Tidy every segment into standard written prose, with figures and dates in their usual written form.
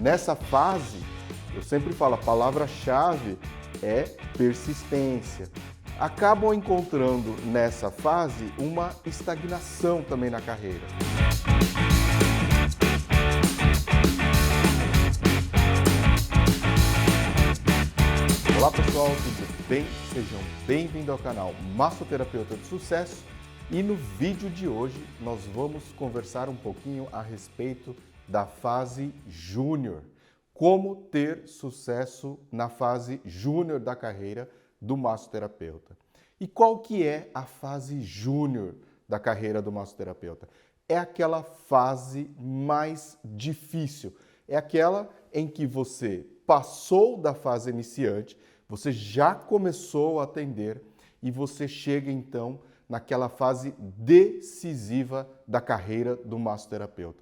Nessa fase, eu sempre falo, a palavra-chave é persistência. Acabam encontrando nessa fase uma estagnação também na carreira. Olá pessoal, tudo bem? Sejam bem-vindos ao canal Massoterapeuta de Sucesso e no vídeo de hoje nós vamos conversar um pouquinho a respeito da fase júnior. Como ter sucesso na fase júnior da carreira do massoterapeuta. E qual que é a fase júnior da carreira do massoterapeuta? É aquela fase mais difícil, é aquela em que você passou da fase iniciante, você já começou a atender e você chega então naquela fase decisiva da carreira do massoterapeuta.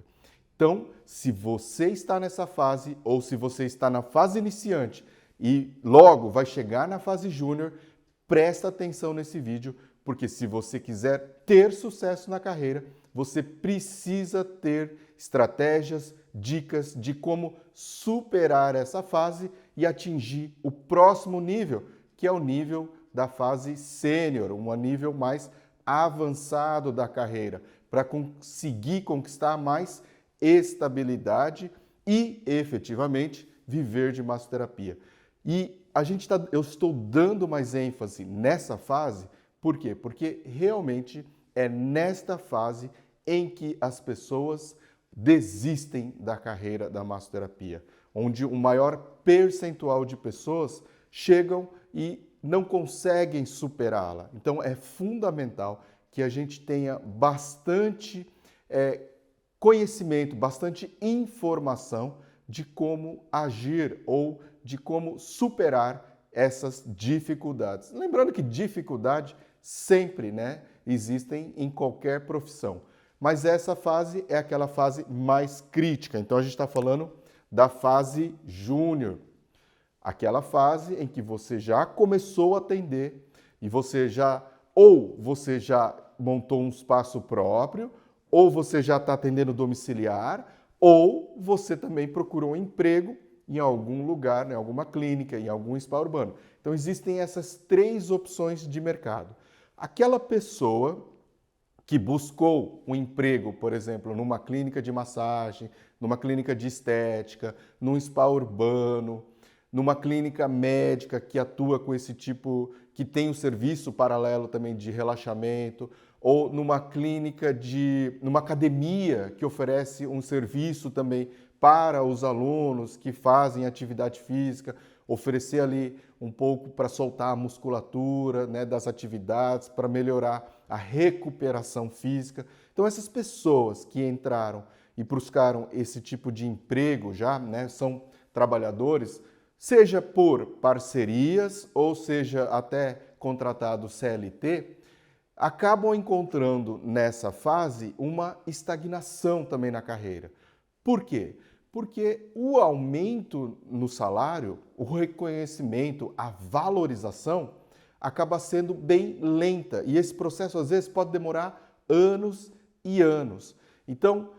Então, se você está nessa fase ou se você está na fase iniciante e logo vai chegar na fase júnior, presta atenção nesse vídeo, porque se você quiser ter sucesso na carreira, você precisa ter estratégias, dicas de como superar essa fase e atingir o próximo nível, que é o nível da fase sênior, um nível mais avançado da carreira, para conseguir conquistar mais estabilidade e, efetivamente, viver de massoterapia. E eu estou dando mais ênfase nessa fase, por quê? Porque realmente é nesta fase em que as pessoas desistem da carreira da massoterapia, onde o maior percentual de pessoas chegam e não conseguem superá-la. Então é fundamental que a gente tenha bastante conhecimento, bastante informação de como agir ou de como superar essas dificuldades. Lembrando que dificuldade sempre, existem em qualquer profissão. Mas essa fase é aquela fase mais crítica. Então a gente está falando da fase júnior. Aquela fase em que você já começou a atender e você já montou um espaço próprio, ou você já está atendendo domiciliar, ou você também procurou um emprego em algum lugar, em alguma clínica, em algum spa urbano. Então existem essas três opções de mercado. Aquela pessoa que buscou um emprego, por exemplo, numa clínica de massagem, numa clínica de estética, num spa urbano, numa clínica médica que atua com esse tipo, que tem um serviço paralelo também de relaxamento, ou numa numa academia que oferece um serviço também para os alunos que fazem atividade física, oferecer ali um pouco para soltar a musculatura, das atividades, para melhorar a recuperação física. Então essas pessoas que entraram e buscaram esse tipo de emprego já, são trabalhadores, seja por parcerias ou seja até contratado CLT, acabam encontrando nessa fase uma estagnação também na carreira. Por quê? Porque o aumento no salário, o reconhecimento, a valorização acaba sendo bem lenta e esse processo às vezes pode demorar anos e anos. Então,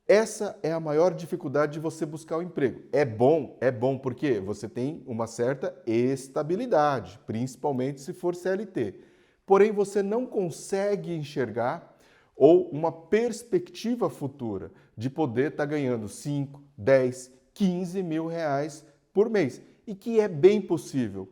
essa é a maior dificuldade de você buscar um emprego. É bom porque você tem uma certa estabilidade, principalmente se for CLT. Porém, você não consegue enxergar ou uma perspectiva futura de poder estar ganhando 5, 10, 15 mil reais por mês, e que é bem possível.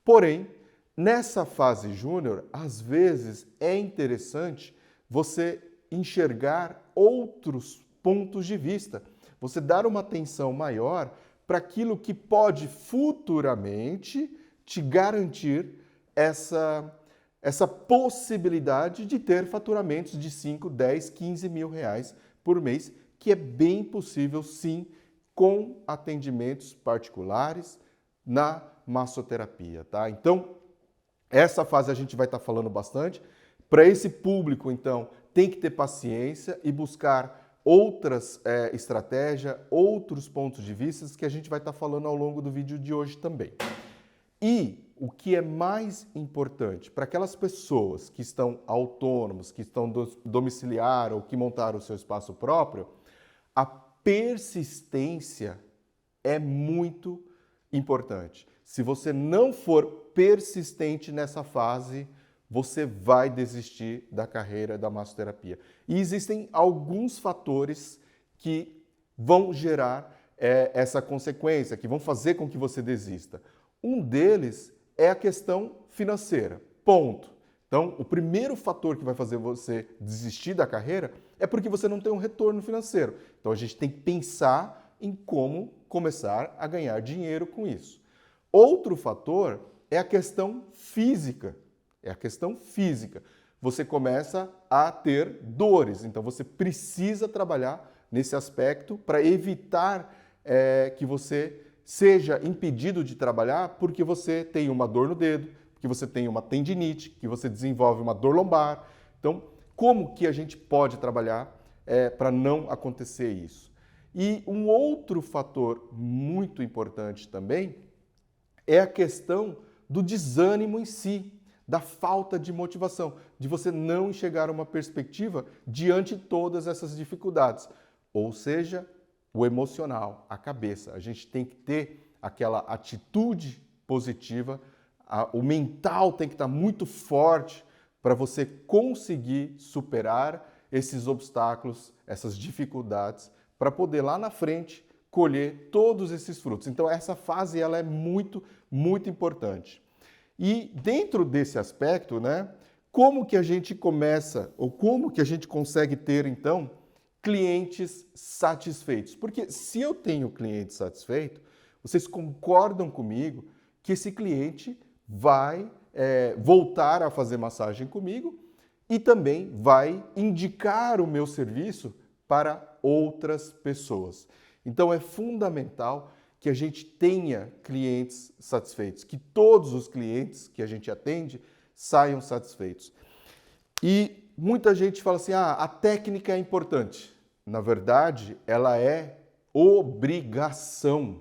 Porém, nessa fase júnior, às vezes é interessante você enxergar outros pontos de vista, você dar uma atenção maior para aquilo que pode futuramente te garantir essa possibilidade de ter faturamentos de 5, 10, 15 mil reais por mês, que é bem possível sim com atendimentos particulares na massoterapia, tá? Então, essa fase a gente vai estar falando bastante. Para esse público, então, tem que ter paciência e buscar outras estratégias, outros pontos de vista que a gente vai estar falando ao longo do vídeo de hoje também. E o que é mais importante para aquelas pessoas que estão autônomos, que estão domiciliar ou que montaram o seu espaço próprio, a persistência é muito importante. Se você não for persistente nessa fase, você vai desistir da carreira da massoterapia. E existem alguns fatores que vão gerar essa consequência, que vão fazer com que você desista. Um deles é a questão financeira. Ponto. Então, o primeiro fator que vai fazer você desistir da carreira é porque você não tem um retorno financeiro. Então, a gente tem que pensar em como começar a ganhar dinheiro com isso. Outro fator é a questão física. Você começa a ter dores, então você precisa trabalhar nesse aspecto para evitar que você seja impedido de trabalhar porque você tem uma dor no dedo, que você tem uma tendinite, que você desenvolve uma dor lombar. Então, como que a gente pode trabalhar para não acontecer isso? E um outro fator muito importante também é a questão do desânimo em si, da falta de motivação, de você não enxergar uma perspectiva diante de todas essas dificuldades. Ou seja, o emocional, a cabeça. A gente tem que ter aquela atitude positiva, o mental tem que estar muito forte para você conseguir superar esses obstáculos, essas dificuldades, para poder lá na frente colher todos esses frutos. Então essa fase ela é muito, muito importante. E dentro desse aspecto, né, como que a gente começa, ou como que a gente consegue ter, então, clientes satisfeitos? Porque se eu tenho cliente satisfeito, vocês concordam comigo que esse cliente vai voltar a fazer massagem comigo e também vai indicar o meu serviço para outras pessoas. Então é fundamental que a gente tenha clientes satisfeitos, que todos os clientes que a gente atende saiam satisfeitos. E muita gente fala assim, a técnica é importante. Na verdade, ela é obrigação.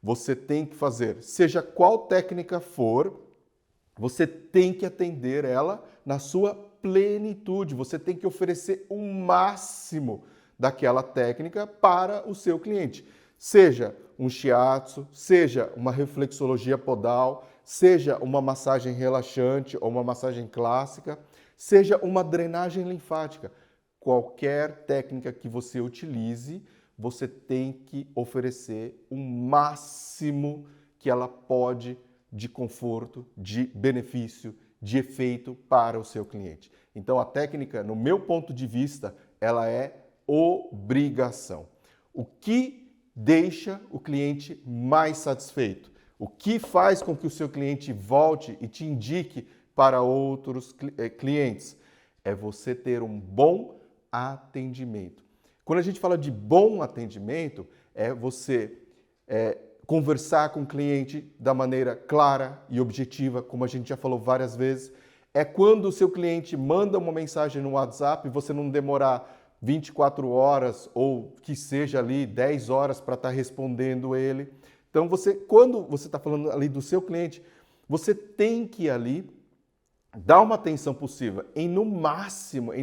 Você tem que fazer, seja qual técnica for, você tem que atender ela na sua plenitude. Você tem que oferecer o máximo daquela técnica para o seu cliente. Seja um shiatsu, seja uma reflexologia podal, seja uma massagem relaxante ou uma massagem clássica, seja uma drenagem linfática. Qualquer técnica que você utilize, você tem que oferecer o máximo que ela pode de conforto, de benefício, de efeito para o seu cliente. Então a técnica, no meu ponto de vista, ela é obrigação. O que deixa o cliente mais satisfeito? O que faz com que o seu cliente volte e te indique para outros clientes? É você ter um bom atendimento. Quando a gente fala de bom atendimento, é você conversar com o cliente da maneira clara e objetiva, como a gente já falou várias vezes. É quando o seu cliente manda uma mensagem no WhatsApp e você não demorar 24 horas ou que seja ali 10 horas para estar respondendo ele. Então, quando você está falando ali do seu cliente, você tem que ali dar uma atenção possível. No máximo,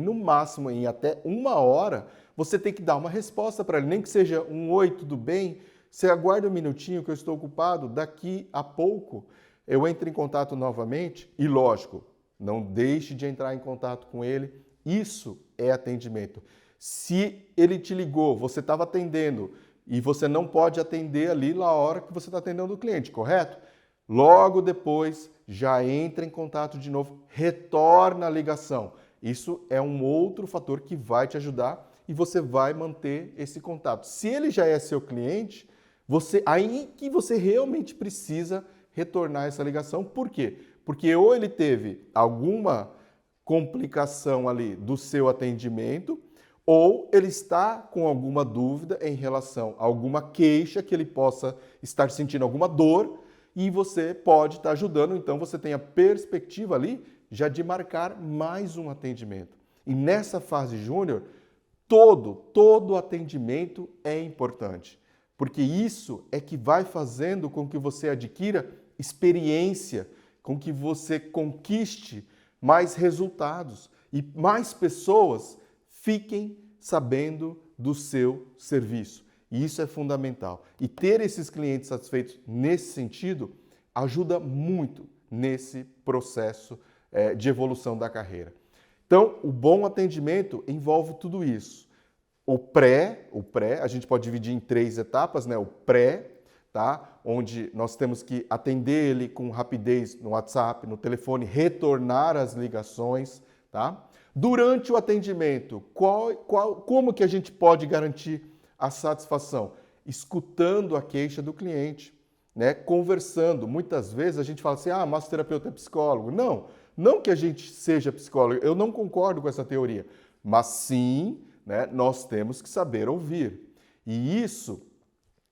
em até 1 hora, você tem que dar uma resposta para ele. Nem que seja um oi, tudo bem? Você aguarda um minutinho que eu estou ocupado, daqui a pouco eu entro em contato novamente. E lógico, não deixe de entrar em contato com ele. Isso é atendimento. Se ele te ligou, você estava atendendo e você não pode atender ali na hora que você está atendendo o cliente, correto? Logo depois, já entra em contato de novo, retorna a ligação. Isso é um outro fator que vai te ajudar e você vai manter esse contato. Se ele já é seu cliente, aí que você realmente precisa retornar essa ligação. Por quê? Porque ou ele teve alguma complicação ali do seu atendimento, ou ele está com alguma dúvida em relação a alguma queixa que ele possa estar sentindo alguma dor e você pode estar ajudando, então você tem a perspectiva ali já de marcar mais um atendimento. E nessa fase júnior, todo atendimento é importante, porque isso é que vai fazendo com que você adquira experiência, com que você conquiste mais resultados e mais pessoas fiquem sabendo do seu serviço. E isso é fundamental. E ter esses clientes satisfeitos nesse sentido ajuda muito nesse processo de evolução da carreira. Então, o bom atendimento envolve tudo isso. O pré, a gente pode dividir em 3 etapas, né? O pré, tá? Onde nós temos que atender ele com rapidez no WhatsApp, no telefone, retornar as ligações, tá? Durante o atendimento, como que a gente pode garantir a satisfação? Escutando a queixa do cliente, né? Conversando. Muitas vezes a gente fala assim, massoterapeuta é psicólogo. Não que a gente seja psicólogo, eu não concordo com essa teoria, mas sim, né, nós temos que saber ouvir. E isso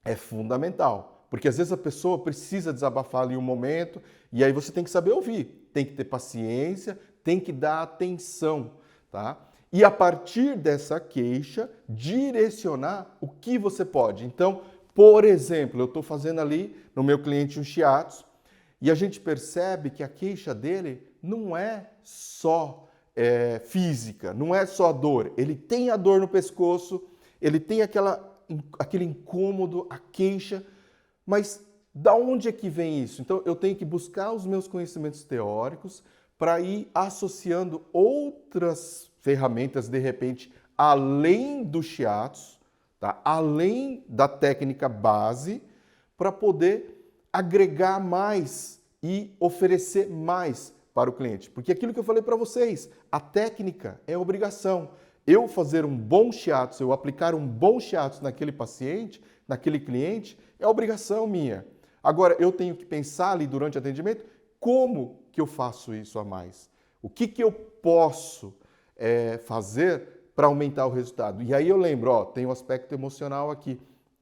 é fundamental, porque às vezes a pessoa precisa desabafar ali um momento e aí você tem que saber ouvir, tem que ter paciência, tem que dar atenção, tá? E a partir dessa queixa, direcionar o que você pode. Então, por exemplo, eu estou fazendo ali no meu cliente um shiatsu e a gente percebe que a queixa dele não é só física, não é só dor. Ele tem a dor no pescoço, ele tem aquele incômodo, a queixa, mas da onde é que vem isso? Então eu tenho que buscar os meus conhecimentos teóricos para ir associando outras ferramentas, de repente, além do shiatsu, tá? Além da técnica base, para poder agregar mais e oferecer mais para o cliente. Porque aquilo que eu falei para vocês, a técnica é obrigação. Eu fazer um bom shiatsu, eu aplicar um bom shiatsu naquele paciente, naquele cliente, é obrigação minha. Agora, eu tenho que pensar ali durante o atendimento, como que eu faço isso a mais? O que eu posso fazer para aumentar o resultado? E aí eu lembro, tem o aspecto emocional aqui,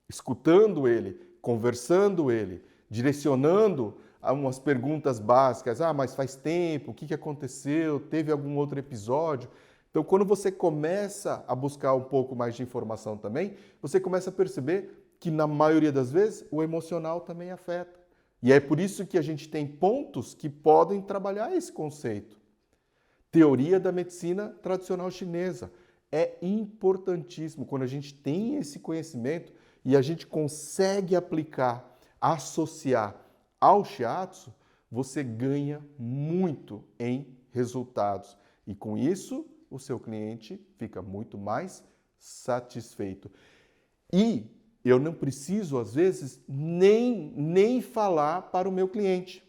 escutando ele, conversando ele, direcionando umas perguntas básicas, mas faz tempo, o que aconteceu, teve algum outro episódio? Então, quando você começa a buscar um pouco mais de informação também, você começa a perceber que, na maioria das vezes, o emocional também afeta. E é por isso que a gente tem pontos que podem trabalhar esse conceito. Teoria da medicina tradicional chinesa. É importantíssimo quando a gente tem esse conhecimento e a gente consegue aplicar, associar ao shiatsu, você ganha muito em resultados. E com isso, o seu cliente fica muito mais satisfeito. E eu não preciso, às vezes, nem falar para o meu cliente.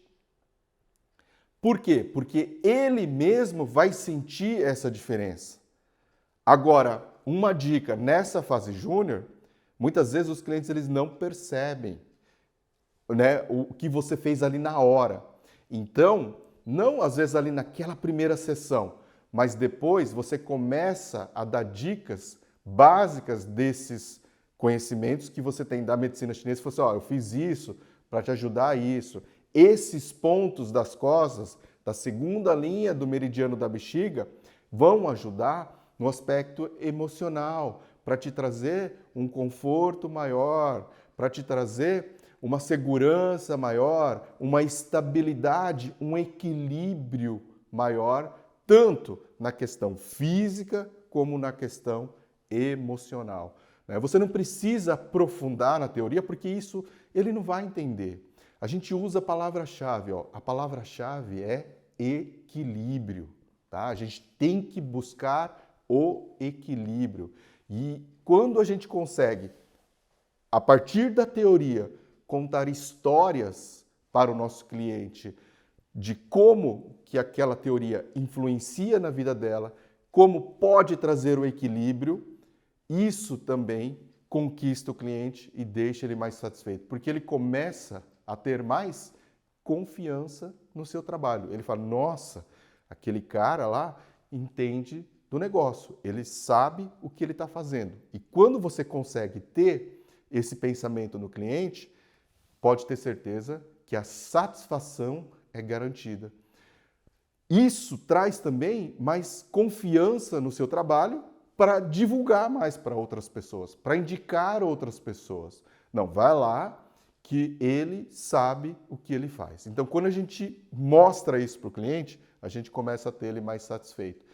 Por quê? Porque ele mesmo vai sentir essa diferença. Agora, uma dica, nessa fase júnior, muitas vezes os clientes eles não percebem, né, o que você fez ali na hora. Então, não às vezes ali naquela primeira sessão, mas depois você começa a dar dicas básicas desses conhecimentos que você tem da medicina chinesa. Você fala assim, eu fiz isso para te ajudar a isso. Esses pontos das costas, da segunda linha do meridiano da bexiga, vão ajudar no aspecto emocional, para te trazer um conforto maior, para te trazer uma segurança maior, uma estabilidade, um equilíbrio maior, tanto na questão física como na questão emocional. Você não precisa aprofundar na teoria, porque isso ele não vai entender. A gente usa a palavra-chave, a palavra-chave é equilíbrio. Tá? A gente tem que buscar o equilíbrio. E quando a gente consegue, a partir da teoria, contar histórias para o nosso cliente de como que aquela teoria influencia na vida dela, como pode trazer o equilíbrio, isso também conquista o cliente e deixa ele mais satisfeito, porque ele começa a ter mais confiança no seu trabalho. Ele fala, nossa, aquele cara lá entende do negócio, ele sabe o que ele está fazendo. E quando você consegue ter esse pensamento no cliente, pode ter certeza que a satisfação é garantida. Isso traz também mais confiança no seu trabalho para divulgar mais para outras pessoas, para indicar outras pessoas. Não, vai lá que ele sabe o que ele faz. Então, quando a gente mostra isso para o cliente, a gente começa a ter ele mais satisfeito.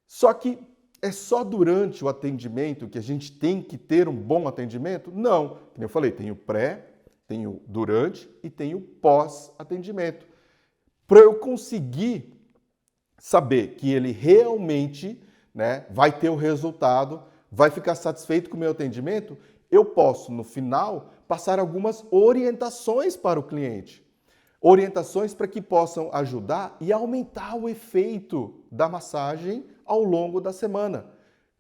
Só que é só durante o atendimento que a gente tem que ter um bom atendimento? Não. Como eu falei, tem o pré, tem o durante e tem o pós-atendimento. Para eu conseguir saber que ele realmente, né, vai ter o resultado, vai ficar satisfeito com o meu atendimento, eu posso, no final, passar algumas orientações para o cliente. Orientações para que possam ajudar e aumentar o efeito da massagem ao longo da semana.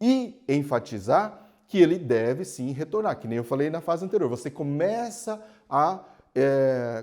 E enfatizar que ele deve sim retornar, que nem eu falei na fase anterior. Você começa a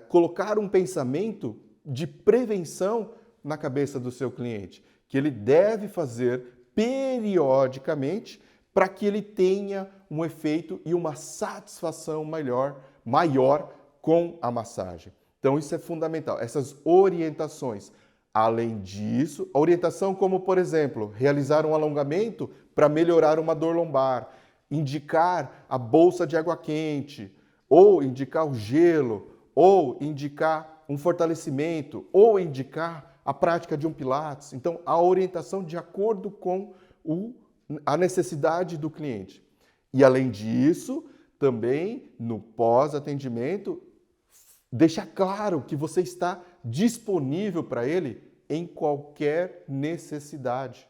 colocar um pensamento de prevenção na cabeça do seu cliente, que ele deve fazer periodicamente para que ele tenha um efeito e uma satisfação maior com a massagem. Então isso é fundamental, essas orientações. Além disso, a orientação como, por exemplo, realizar um alongamento para melhorar uma dor lombar, indicar a bolsa de água quente, ou indicar o gelo, ou indicar um fortalecimento, ou indicar a prática de um pilates. Então, a orientação de acordo com a necessidade do cliente. E além disso, também no pós-atendimento, deixar claro que você está disponível para ele em qualquer necessidade.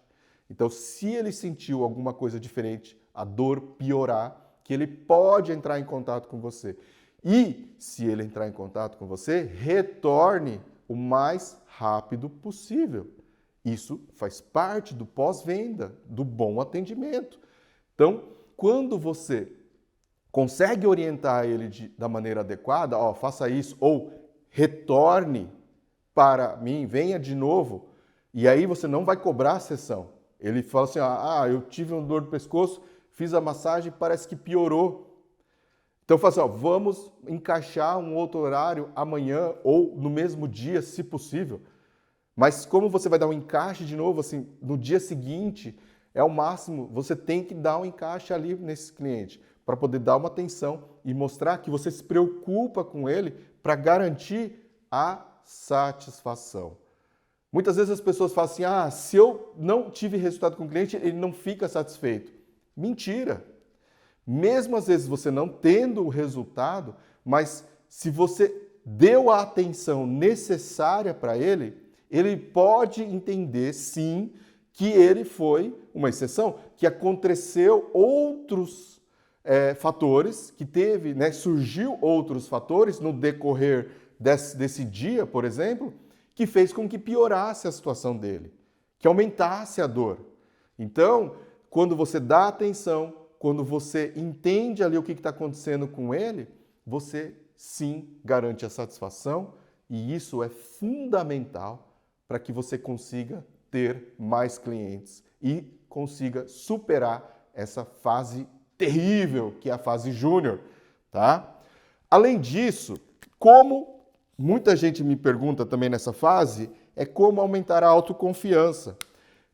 Então, se ele sentiu alguma coisa diferente, a dor piorar, que ele pode entrar em contato com você. E, se ele entrar em contato com você, retorne o mais rápido possível. Isso faz parte do pós-venda, do bom atendimento. Então, quando você consegue orientar ele da maneira adequada, ó, faça isso, ou retorne para mim, venha de novo, e aí você não vai cobrar a sessão. Ele fala assim, eu tive uma dor no pescoço, fiz a massagem, parece que piorou. Então fala assim, ó, vamos encaixar um outro horário amanhã ou no mesmo dia, se possível. Mas como você vai dar um encaixe de novo, assim, no dia seguinte, é o máximo, você tem que dar um encaixe ali nesse cliente, para poder dar uma atenção e mostrar que você se preocupa com ele para garantir a satisfação. Muitas vezes as pessoas falam assim, se eu não tive resultado com o cliente, ele não fica satisfeito. Mentira! Mesmo às vezes você não tendo o resultado, mas se você deu a atenção necessária para ele, ele pode entender sim que ele foi uma exceção, que aconteceu outros fatores, que teve, né, surgiu outros fatores no decorrer desse dia, por exemplo, que fez com que piorasse a situação dele, que aumentasse a dor. Então, quando você dá atenção, quando você entende ali o que está acontecendo com ele, você sim garante a satisfação e isso é fundamental para que você consiga ter mais clientes e consiga superar essa fase terrível que é a fase júnior, tá? Além disso, como muita gente me pergunta também nessa fase, é como aumentar a autoconfiança.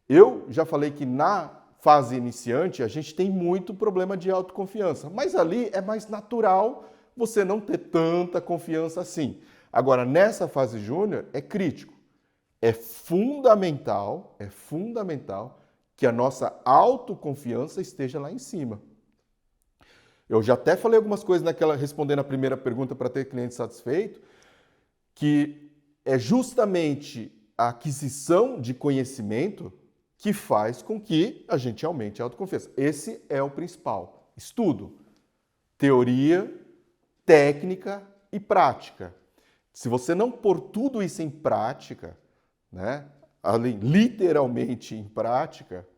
Eu já falei que na fase iniciante a gente tem muito problema de autoconfiança, mas ali é mais natural você não ter tanta confiança assim. Agora, nessa fase júnior é crítico. É fundamental que a nossa autoconfiança esteja lá em cima. Eu já até falei algumas coisas respondendo a primeira pergunta para ter cliente satisfeito, que é justamente a aquisição de conhecimento que faz com que a gente aumente a autoconfiança. Esse é o principal. Estudo, teoria, técnica e prática. Se você não pôr tudo isso em prática, né, literalmente em prática,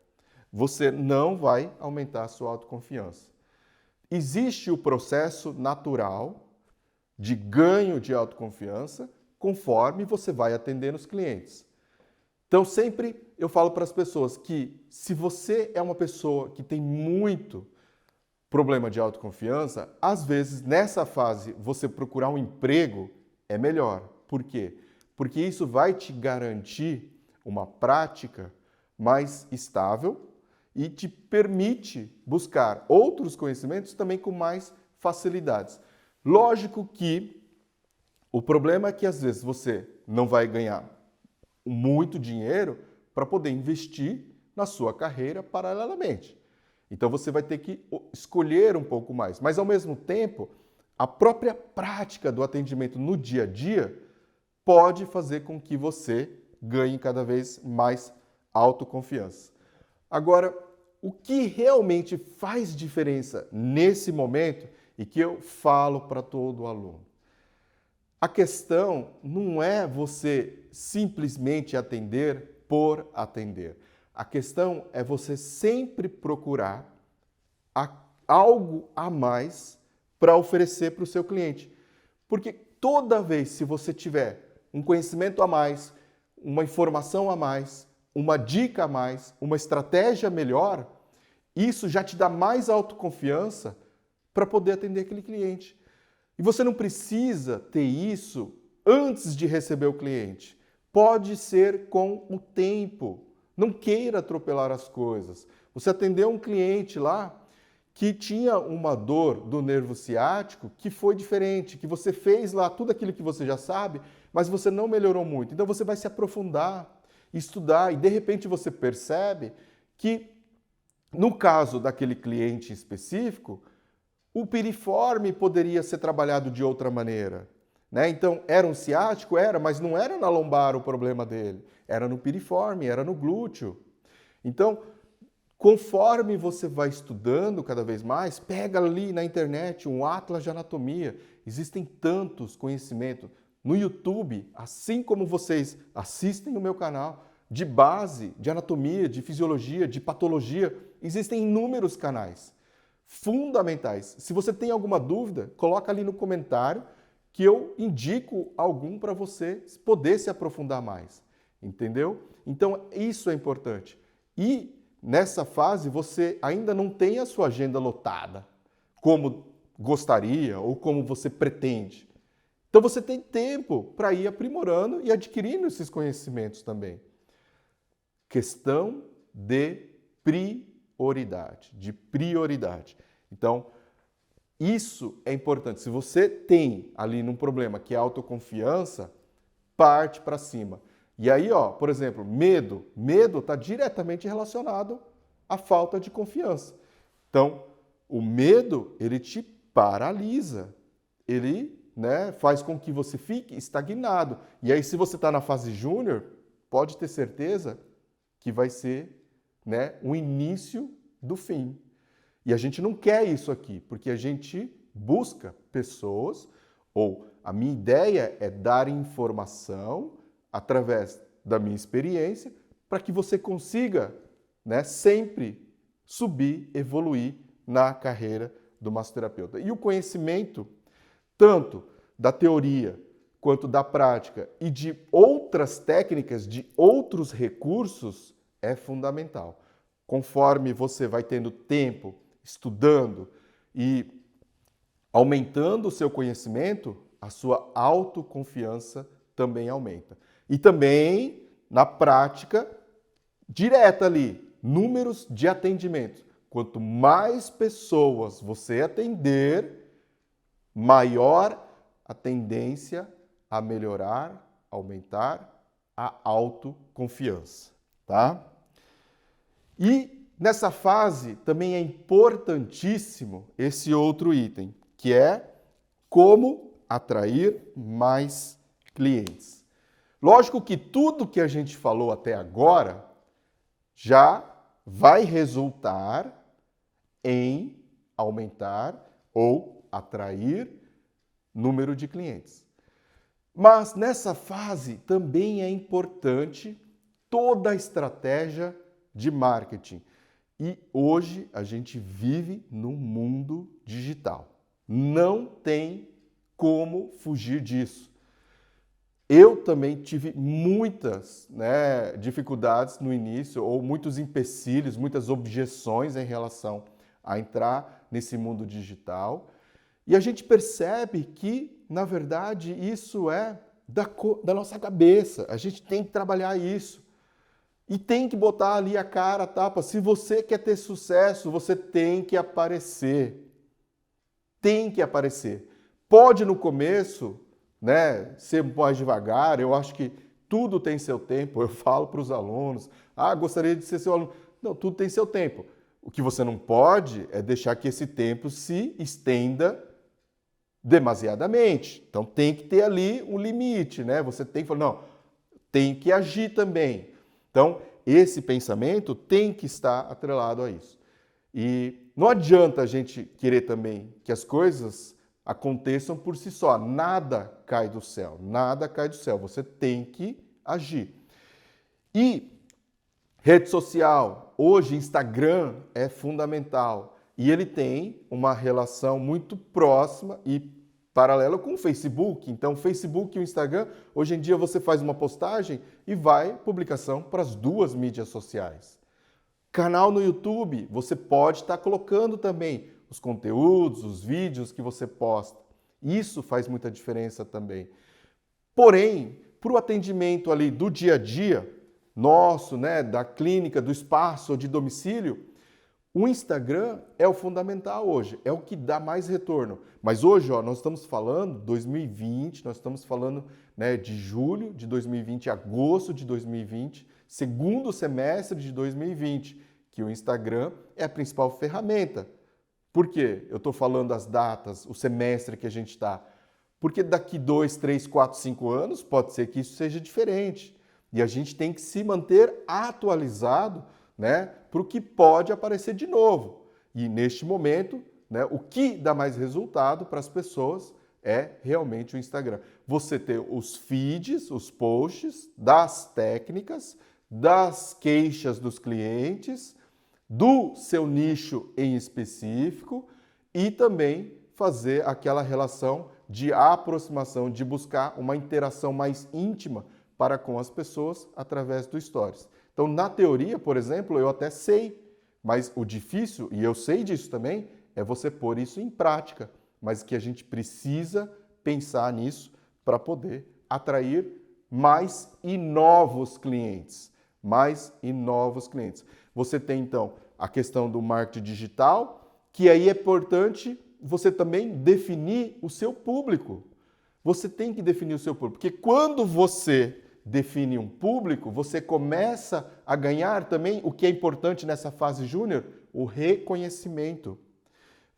você não vai aumentar a sua autoconfiança. Existe o processo natural de ganho de autoconfiança conforme você vai atendendo os clientes. Então, sempre eu falo para as pessoas que se você é uma pessoa que tem muito problema de autoconfiança, às vezes nessa fase você procurar um emprego é melhor. Por quê? Porque isso vai te garantir uma prática mais estável e te permite buscar outros conhecimentos também com mais facilidades. Lógico que o problema é que às vezes você não vai ganhar muito dinheiro para poder investir na sua carreira paralelamente. Então você vai ter que escolher um pouco mais. Mas ao mesmo tempo, a própria prática do atendimento no dia a dia pode fazer com que você ganhe cada vez mais autoconfiança. Agora, o que realmente faz diferença nesse momento e que eu falo para todo aluno? A questão não é você simplesmente atender por atender. A questão é você sempre procurar algo a mais para oferecer para o seu cliente. Porque toda vez se você tiver um conhecimento a mais, uma informação a mais, uma dica a mais, uma estratégia melhor, isso já te dá mais autoconfiança para poder atender aquele cliente. E você não precisa ter isso antes de receber o cliente. Pode ser com o tempo. Não queira atropelar as coisas. Você atendeu um cliente lá que tinha uma dor do nervo ciático que foi diferente, que você fez lá tudo aquilo que você já sabe, mas você não melhorou muito. Então você vai se aprofundar, estudar e de repente você percebe que no caso daquele cliente específico, o piriforme poderia ser trabalhado de outra maneira. Né? Então, era um ciático? Era, mas não era na lombar o problema dele. Era no piriforme, era no glúteo. Então, conforme você vai estudando cada vez mais, pega ali na internet um atlas de anatomia. Existem tantos conhecimentos no YouTube, assim como vocês assistem o meu canal, de base, de anatomia, de fisiologia, de patologia. Existem inúmeros canais fundamentais. Se você tem alguma dúvida, coloca ali no comentário que eu indico algum para você poder se aprofundar mais. Entendeu? Então, isso é importante. E nessa fase, você ainda não tem a sua agenda lotada, como gostaria ou como você pretende. Então, você tem tempo para ir aprimorando e adquirindo esses conhecimentos também. Questão de prioridade. Então, isso é importante. Se você tem ali num problema que é autoconfiança, parte para cima. E aí, ó, por exemplo, medo. Medo está diretamente relacionado à falta de confiança. Então, o medo, ele te paralisa. Ele, né, faz com que você fique estagnado. E aí, se você está na fase júnior, pode ter certeza que vai ser, né, o início do fim. E a gente não quer isso aqui, porque a gente busca pessoas, ou a minha ideia é dar informação através da minha experiência para que você consiga, né, sempre subir, evoluir na carreira do massoterapeuta. E o conhecimento, tanto da teoria quanto da prática e de outras técnicas, de outros recursos, é fundamental. Conforme você vai tendo tempo, estudando e aumentando o seu conhecimento, a sua autoconfiança também aumenta. E também, na prática, direta ali, números de atendimento. Quanto mais pessoas você atender, maior a tendência a melhorar, aumentar a autoconfiança, tá? E nessa fase também é importantíssimo esse outro item, que é como atrair mais clientes. Lógico que tudo que a gente falou até agora já vai resultar em aumentar ou atrair número de clientes. Mas nessa fase também é importante toda a estratégia de marketing. E hoje a gente vive no mundo digital. Não tem como fugir disso. Eu também tive muitas, né, dificuldades no início, ou muitos empecilhos, muitas objeções em relação a entrar nesse mundo digital. E a gente percebe que, na verdade, isso é da nossa cabeça. A gente tem que trabalhar isso. E tem que botar ali a cara, a tapa. Se você quer ter sucesso, você tem que aparecer. Tem que aparecer. Pode no começo, né, ser mais devagar. Eu acho que tudo tem seu tempo. Eu falo para os alunos, gostaria de ser seu aluno. Não, tudo tem seu tempo. O que você não pode é deixar que esse tempo se estenda demasiadamente. Então tem que ter ali um limite, né? Você tem que falar, não, tem que agir também. Então, esse pensamento tem que estar atrelado a isso. E não adianta a gente querer também que as coisas aconteçam por si só. Nada cai do céu, nada cai do céu. Você tem que agir. E rede social, hoje Instagram é fundamental. E ele tem uma relação muito próxima e paralela com o Facebook. Então, o Facebook e o Instagram, hoje em dia você faz uma postagem e vai publicação para as duas mídias sociais. Canal no YouTube, você pode estar colocando também os conteúdos, os vídeos que você posta. Isso faz muita diferença também. Porém, para o atendimento ali do dia a dia, nosso, né, da clínica, do espaço ou de domicílio, o Instagram é o fundamental hoje, é o que dá mais retorno. Mas hoje, ó, nós estamos falando 2020, nós estamos falando, né, de julho de 2020, agosto de 2020, segundo semestre de 2020, que o Instagram é a principal ferramenta. Por quê? Eu estou falando as datas, o semestre que a gente está. Porque daqui 2, 3, 4, 5 anos pode ser que isso seja diferente. E a gente tem que se manter atualizado, né, para o que pode aparecer de novo. E neste momento, né, o que dá mais resultado para as pessoas é realmente o Instagram. Você ter os feeds, os posts das técnicas, das queixas dos clientes, do seu nicho em específico e também fazer aquela relação de aproximação, de buscar uma interação mais íntima para com as pessoas através do Stories. Então, na teoria, por exemplo, eu até sei, mas o difícil, e eu sei disso também, é você pôr isso em prática, mas que a gente precisa pensar nisso para poder atrair mais e novos clientes. Você tem, então, a questão do marketing digital, que aí é importante você também definir o seu público. Você tem que definir o seu público, porque quando você define um público, você começa a ganhar também o que é importante nessa fase júnior, o reconhecimento.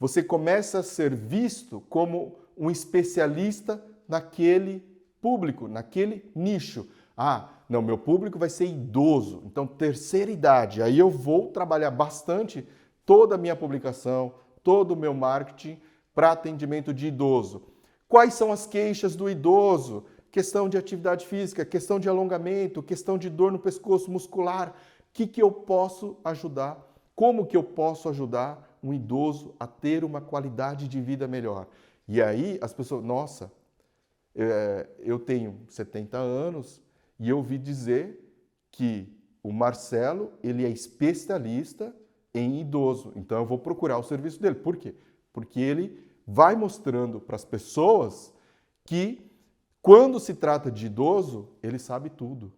Você começa a ser visto como um especialista naquele público, naquele nicho. Ah, não, meu público vai ser idoso, então terceira idade. Aí eu vou trabalhar bastante toda a minha publicação, todo o meu marketing para atendimento de idoso. Quais são as queixas do idoso? Questão de atividade física, questão de alongamento, questão de dor no pescoço muscular. O que eu posso ajudar? Como que eu posso ajudar um idoso a ter uma qualidade de vida melhor? E aí as pessoas, nossa, eu tenho 70 anos e eu ouvi dizer que o Marcelo, ele é especialista em idoso, então eu vou procurar o serviço dele. Por quê? Porque ele vai mostrando para as pessoas que quando se trata de idoso, ele sabe tudo.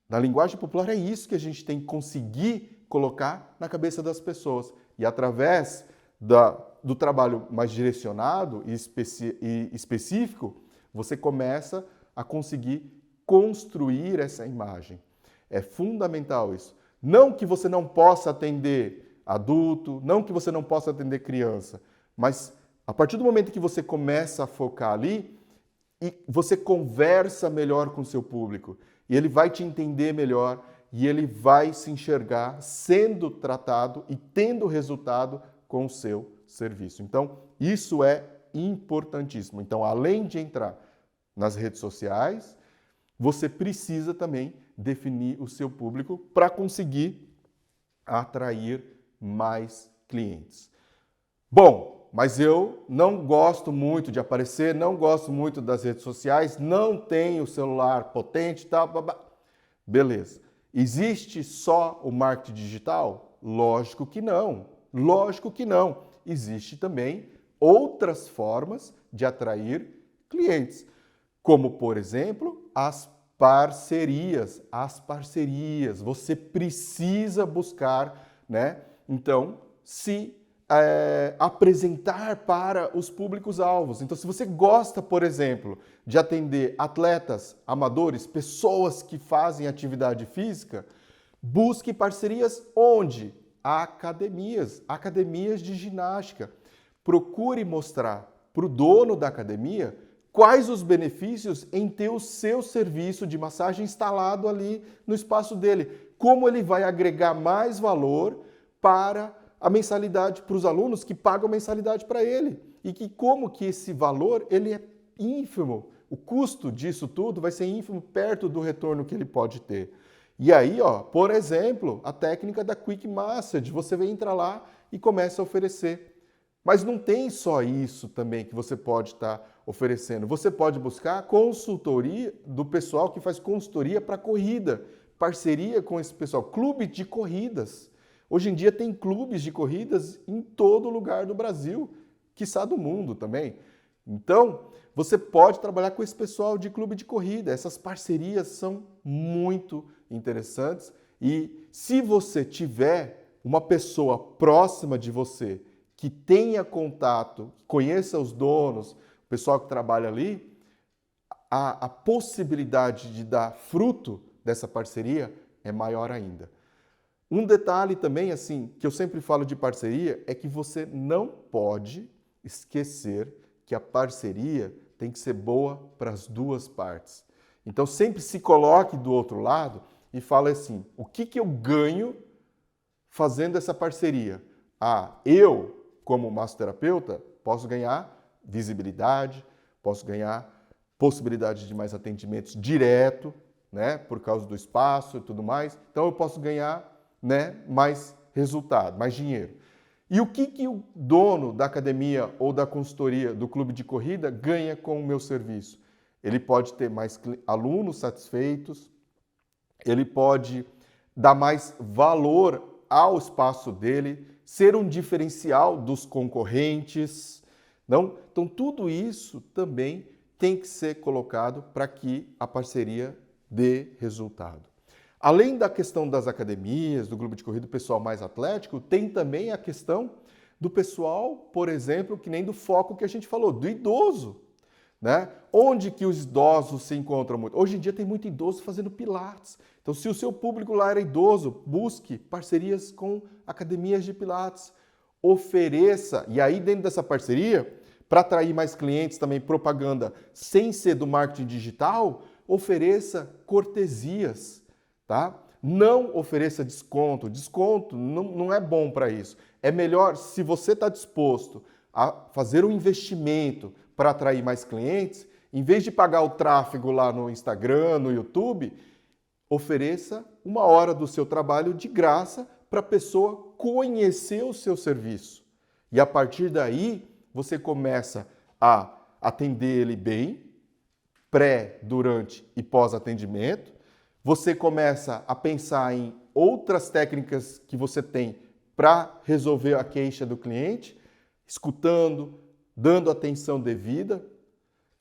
Na linguagem popular é isso que a gente tem que conseguir colocar na cabeça das pessoas. E através do trabalho mais direcionado e específico, você começa a conseguir construir essa imagem. É fundamental isso. Não que você não possa atender adulto, não que você não possa atender criança, mas a partir do momento que você começa a focar ali, e você conversa melhor com o seu público, e ele vai te entender melhor, e ele vai se enxergar sendo tratado e tendo resultado com o seu serviço. Então, isso é importantíssimo. Então, além de entrar nas redes sociais, você precisa também definir o seu público para conseguir atrair mais clientes. Bom, mas eu não gosto muito de aparecer, não gosto muito das redes sociais, não tenho celular potente, tal, beleza. Existe só o marketing digital? Lógico que não. Lógico que não. Existe também outras formas de atrair clientes, como, por exemplo, as parcerias. As parcerias. Você precisa buscar, né? Então, apresentar para os públicos-alvos. Então, se você gosta, por exemplo, de atender atletas amadores, pessoas que fazem atividade física, Busque parcerias onde? Academias de ginástica. Procure mostrar para o dono da academia quais os benefícios em ter o seu serviço de massagem instalado ali no espaço dele. Como ele vai agregar mais valor para a mensalidade, para os alunos que pagam mensalidade para ele. E que como que esse valor ele é ínfimo. O custo disso tudo vai ser ínfimo perto do retorno que ele pode ter. E aí, ó, por exemplo, a técnica da Quick Massage, você entra lá e começa a oferecer. Mas não tem só isso também que você pode estar oferecendo. Você pode buscar consultoria do pessoal que faz consultoria para corrida, parceria com esse pessoal, clube de corridas. Hoje em dia tem clubes de corridas em todo lugar do Brasil, quiçá do mundo também. Então, você pode trabalhar com esse pessoal de clube de corrida. Essas parcerias são muito interessantes e se você tiver uma pessoa próxima de você que tenha contato, conheça os donos, o pessoal que trabalha ali, a possibilidade de dar fruto dessa parceria é maior ainda. Um detalhe também, assim, que eu sempre falo de parceria, é que você não pode esquecer que a parceria tem que ser boa para as duas partes. Então sempre se coloque do outro lado e fale assim, o que eu ganho fazendo essa parceria? Eu, como massoterapeuta, posso ganhar visibilidade, posso ganhar possibilidade de mais atendimentos direto, né, por causa do espaço e tudo mais. Então eu posso ganhar, né, mais resultado, mais dinheiro. E o que o dono da academia ou da consultoria do clube de corrida ganha com o meu serviço? Ele pode ter mais alunos satisfeitos, ele pode dar mais valor ao espaço dele, ser um diferencial dos concorrentes. Não? Então, tudo isso também tem que ser colocado para que a parceria dê resultado. Além da questão das academias, do clube de corrida, do pessoal mais atlético, tem também a questão do pessoal, por exemplo, que nem do foco que a gente falou, do idoso. Né? Onde que os idosos se encontram muito? Hoje em dia tem muito idoso fazendo pilates. Então, se o seu público lá era idoso, busque parcerias com academias de pilates. Ofereça, e aí dentro dessa parceria, para atrair mais clientes também, propaganda sem ser do marketing digital, ofereça cortesias. Tá? Não ofereça desconto. Desconto não é bom para isso. É melhor, se você está disposto a fazer um investimento para atrair mais clientes, em vez de pagar o tráfego lá no Instagram, no YouTube, ofereça 1 hora do seu trabalho de graça para a pessoa conhecer o seu serviço. E a partir daí, você começa a atender ele bem, pré, durante e pós-atendimento. Você começa a pensar em outras técnicas que você tem para resolver a queixa do cliente, escutando, dando atenção devida,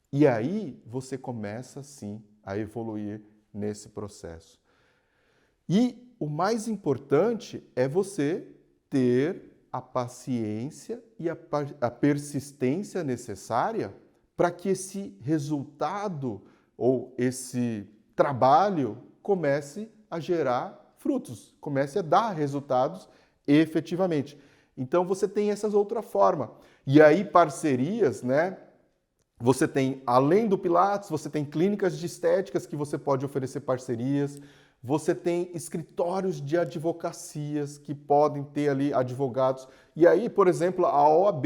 e aí você começa sim a evoluir nesse processo. E o mais importante é você ter a paciência e a persistência necessária para que esse resultado ou esse trabalho comece a gerar frutos, comece a dar resultados efetivamente. Então você tem essas outras formas. E aí parcerias, né? Você tem, além do Pilates, você tem clínicas de estéticas que você pode oferecer parcerias, você tem escritórios de advocacias que podem ter ali advogados. E aí, por exemplo, a OAB,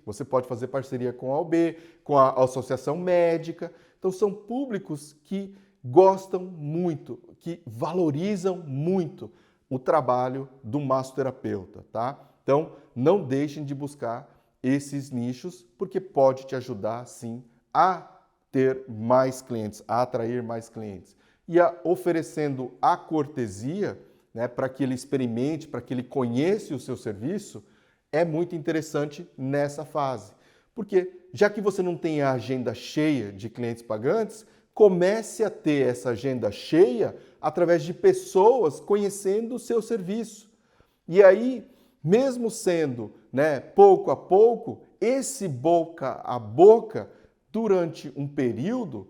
você pode fazer parceria com a OAB, com a Associação Médica. Então são públicos que gostam muito, que valorizam muito o trabalho do massoterapeuta, tá? Então, não deixem de buscar esses nichos, porque pode te ajudar, sim, a ter mais clientes, a atrair mais clientes. E oferecendo a cortesia, né, para que ele experimente, para que ele conheça o seu serviço, é muito interessante nessa fase. Porque, já que você não tem a agenda cheia de clientes pagantes, comece a ter essa agenda cheia através de pessoas conhecendo o seu serviço. E aí, mesmo sendo, né, pouco a pouco, esse boca a boca, durante um período,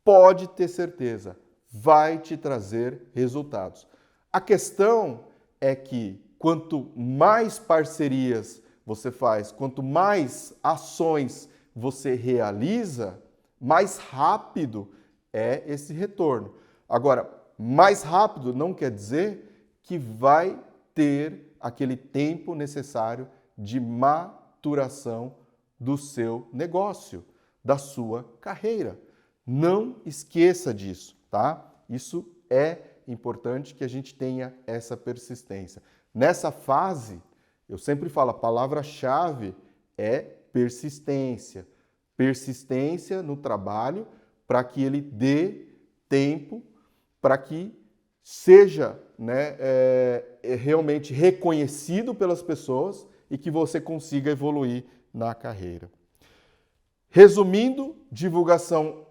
pode ter certeza, vai te trazer resultados. A questão é que quanto mais parcerias você faz, quanto mais ações você realiza, mais rápido é esse retorno. Agora, mais rápido não quer dizer que vai ter aquele tempo necessário de maturação do seu negócio, da sua carreira. Não esqueça disso, tá? Isso é importante que a gente tenha essa persistência. Nessa fase, eu sempre falo, a palavra-chave é persistência. Persistência no trabalho para que ele dê tempo, para que seja realmente reconhecido pelas pessoas e que você consiga evoluir na carreira. Resumindo, divulgação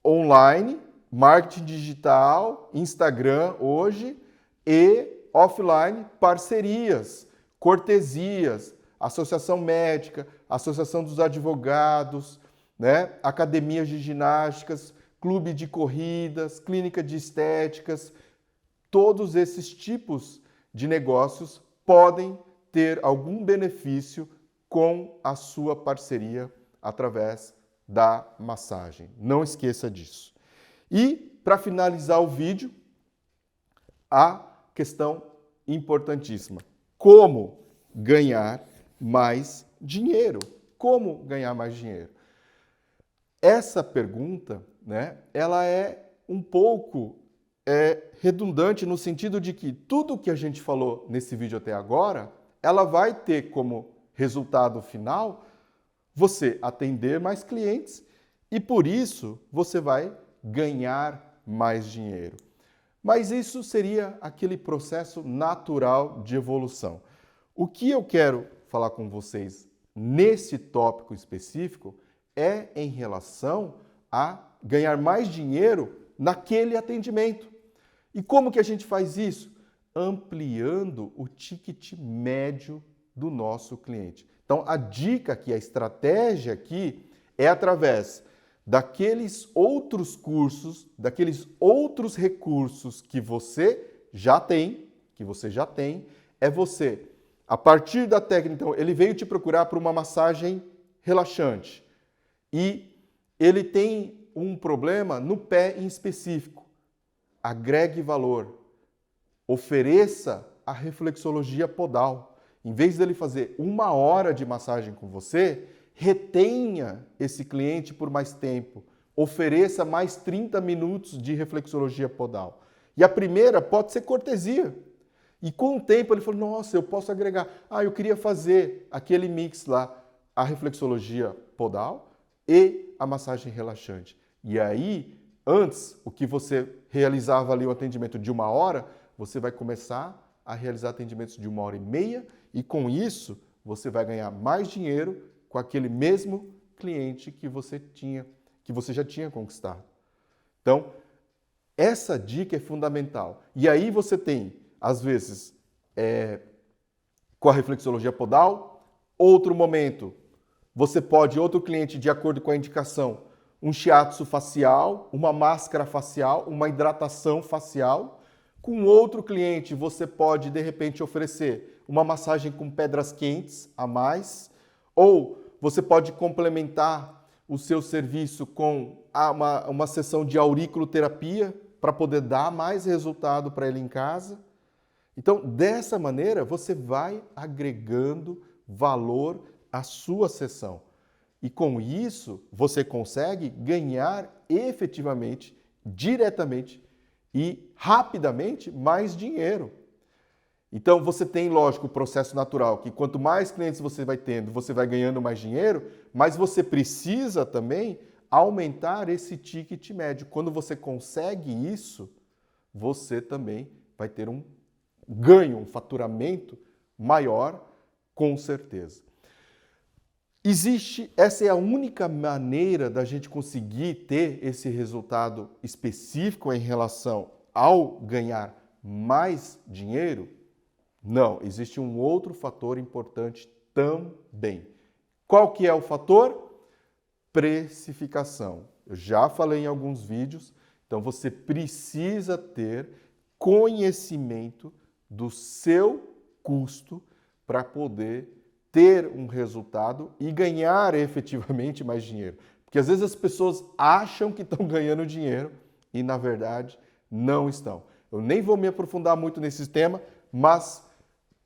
online, marketing digital, Instagram hoje e offline, parcerias, cortesias, associação médica, associação dos advogados, academias de ginásticas, clube de corridas, clínica de estéticas, todos esses tipos de negócios podem ter algum benefício com a sua parceria através da massagem. Não esqueça disso. E, para finalizar o vídeo, a questão importantíssima. Como ganhar mais dinheiro? Como ganhar mais dinheiro? Essa pergunta, ela é um pouco redundante no sentido de que tudo que a gente falou nesse vídeo até agora, ela vai ter como resultado final você atender mais clientes e, por isso, você vai ganhar mais dinheiro. Mas isso seria aquele processo natural de evolução. O que eu quero falar com vocês nesse tópico específico é em relação a ganhar mais dinheiro naquele atendimento. E como que a gente faz isso? Ampliando o ticket médio do nosso cliente. Então, a dica aqui, a estratégia aqui é através daqueles outros cursos, daqueles outros recursos que você já tem, é você, a partir da técnica, então, ele veio te procurar por uma massagem relaxante e ele tem um problema no pé em específico. Agregue valor, ofereça a reflexologia podal. Em vez dele fazer 1 hora de massagem com você, retenha esse cliente por mais tempo. Ofereça mais 30 minutos de reflexologia podal. E a primeira pode ser cortesia. E com o tempo ele falou, nossa, eu posso agregar. Eu queria fazer aquele mix lá, a reflexologia podal e a massagem relaxante. E aí, antes, o que você realizava ali o atendimento de 1 hora, você vai começar a realizar atendimentos de 1h30 e com isso você vai ganhar mais dinheiro com aquele mesmo cliente que você já tinha conquistado. Então, essa dica é fundamental. E aí você tem, às vezes, com a reflexologia podal, outro momento, você pode, outro cliente, de acordo com a indicação, um shiatsu facial, uma máscara facial, uma hidratação facial. Com outro cliente, você pode, de repente, oferecer uma massagem com pedras quentes a mais, ou você pode complementar o seu serviço com uma sessão de auriculoterapia para poder dar mais resultado para ele em casa. Então, dessa maneira, você vai agregando valor à sua sessão. E com isso, você consegue ganhar efetivamente, diretamente e rapidamente mais dinheiro. Então, você tem, lógico, o processo natural, que quanto mais clientes você vai tendo, você vai ganhando mais dinheiro, mas você precisa também aumentar esse ticket médio. Quando você consegue isso, você também vai ter um ganho, um faturamento maior, com certeza. Essa é a única maneira da gente conseguir ter esse resultado específico em relação ao ganhar mais dinheiro? Não, existe um outro fator importante também. Qual que é o fator? Precificação. Eu já falei em alguns vídeos, então você precisa ter conhecimento do seu custo para poder ter um resultado e ganhar efetivamente mais dinheiro. Porque às vezes as pessoas acham que estão ganhando dinheiro e, na verdade, não estão. Eu nem vou me aprofundar muito nesse tema, mas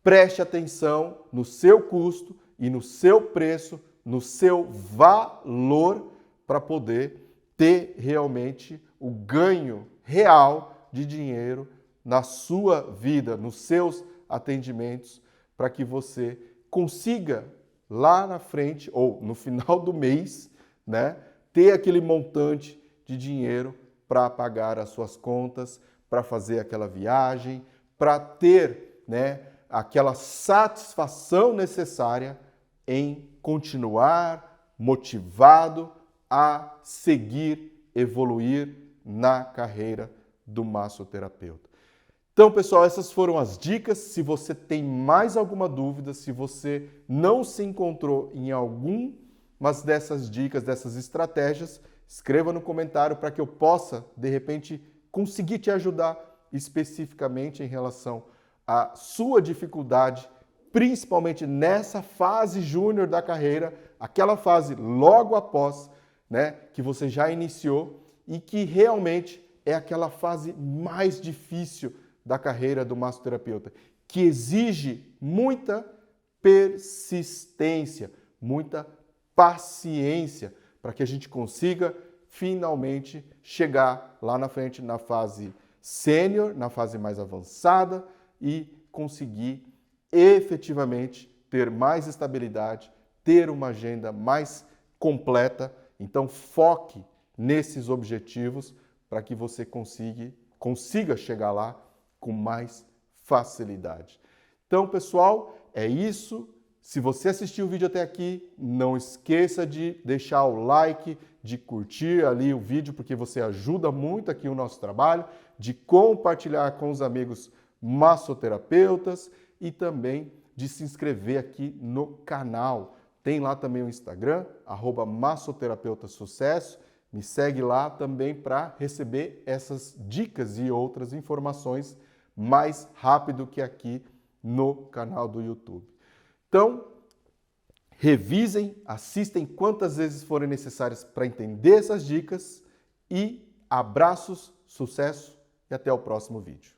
preste atenção no seu custo e no seu preço, no seu valor para poder ter realmente o ganho real de dinheiro na sua vida, nos seus atendimentos, para que você consiga lá na frente ou no final do mês, né, ter aquele montante de dinheiro para pagar as suas contas, para fazer aquela viagem, para ter, né, aquela satisfação necessária em continuar motivado a seguir, evoluir na carreira do massoterapeuta. Então, pessoal, essas foram as dicas. Se você tem mais alguma dúvida, se você não se encontrou em algumas dessas dicas, dessas estratégias, escreva no comentário para que eu possa, de repente, conseguir te ajudar especificamente em relação à sua dificuldade, principalmente nessa fase júnior da carreira, aquela fase logo após, né, que você já iniciou e que realmente é aquela fase mais difícil da carreira do massoterapeuta, que exige muita persistência, muita paciência, para que a gente consiga finalmente chegar lá na frente na fase sênior, na fase mais avançada e conseguir efetivamente ter mais estabilidade, ter uma agenda mais completa. Então foque nesses objetivos para que você consiga chegar lá com mais facilidade. Então, pessoal, é isso. Se você assistiu o vídeo até aqui, não esqueça de deixar o like, de curtir ali o vídeo, porque você ajuda muito aqui o nosso trabalho, de compartilhar com os amigos massoterapeutas e também de se inscrever aqui no canal. Tem lá também o Instagram, @massoterapeuta-sucesso. Me segue lá também para receber essas dicas e outras informações mais rápido que aqui no canal do YouTube. Então, revisem, assistem quantas vezes forem necessárias para entender essas dicas e abraços, sucesso e até o próximo vídeo.